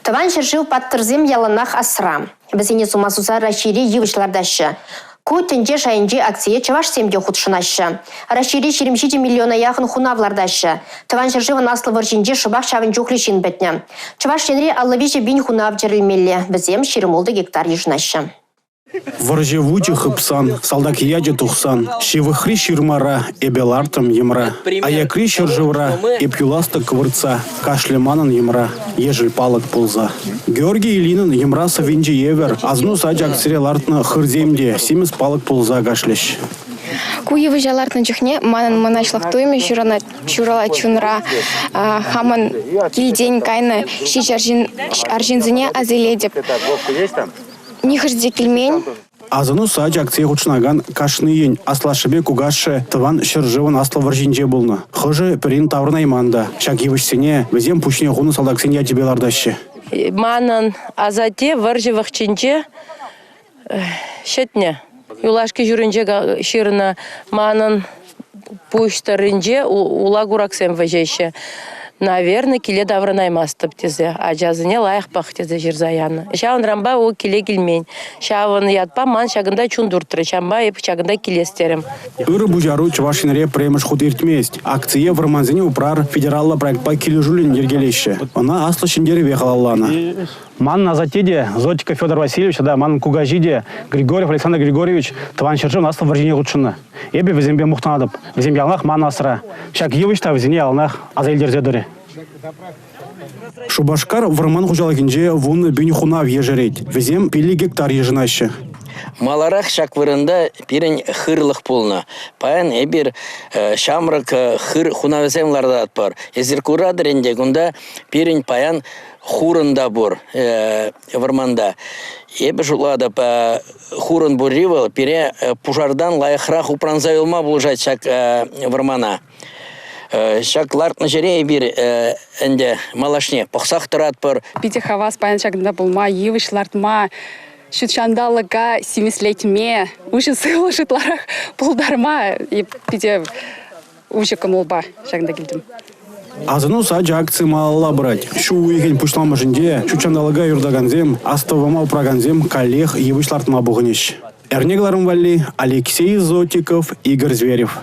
Таван жыржыв паттырзем яланах асра. Бізіне сумасуза рашири евышлардашы. Кутенде шайынже акция чаваш семде худшынашы. Рашири 27 миллиона яхын хунавлардашы. Таван жыржыв наслы варжинде шыбақ шавын жухлишин бетне. Чаваш шенри аллавиче бин хунав жырылмелі. Бізем ширимолды гектар ежынашы. Варжевучи хыпсан, салдакияде тухсан, шивыхри ширмара, эбелартым емра, аякри шыржывра, эпюласта квырца, кашлеманын емра, ежел палык пулза. Георгий Илинын емра савинже евер, азну саджак сирелартны хырземде, семіз палык пулза кашлеш. Куевы жалартын жүхне манын манашлық тоймы чурала чунра хамын килден кайны шич аржинзіне азеледеп. Нихырде кельмень. Азыну саджа акция хучнаган кашныйын аслашыбе кугашшы тыван шыржывын асла варжинже болны. Хыжы перин таврна иманда. Шак евышсене везем пучне хуны салдаксен ядебелардащы. Манын азате варжывых чинче шетне. Юлашки жүрінже ширына манын пуштарынже улагураксем вежейші. Наверное, киле давранаймастып тезе, а жазыне лайық бақ тезе жерзаяны. Шауын рамба о киле келмейн. Шауын ятпа ман шагында чундуртыры, шамба еп шагында килестерім. Үрі бұжару чывашынре премыш худ ертмест. Акция варманзіне упрар федералла проектпа келі жүлін ергелеші. Она аслы шындері вехалалланы. Ман назатеде Зотика Федор Васильевич, да, ман Кугажиде Григорьев Александр Григорьевич, Таван Шыржыв нас в Варжине лучшыны. Эбе везембе мухтанадып, везем ялнах ман асыра. Шак евышта везене ялнах азайлдерзедірі. Шубашкар варман хужалакинже вуны бюнихуна ежерет. Везем 5 гектар ежынашы. Маларах шак вырында пирен хырлық полна. Паян эбир шамрак хыр хунавесемларда атпар. Езеркура дыренде гунда пирен паян хурында бур варманда. Эбі жулада па хурын бурривал, пире пужардан лайықрақ упранзайылма бұлжать шак вармана. Шак лартны жере бир энде малашне пақсақ тұрат пар. Пите хавас паян шагында болма, евыш лартма, шутшандалыға семислетме, уже сылы жытларах пулдарма, и пите уже камылба шагында келдім. Азыну саджа акция малала брать. Шу уйген пушлама жинде, шучандалыға юрдаганзем, астывама упраганзем, коллег евышлартма бұғынеш. Эрнегларым вали, Алексей Зотиков, Игорь Зверев.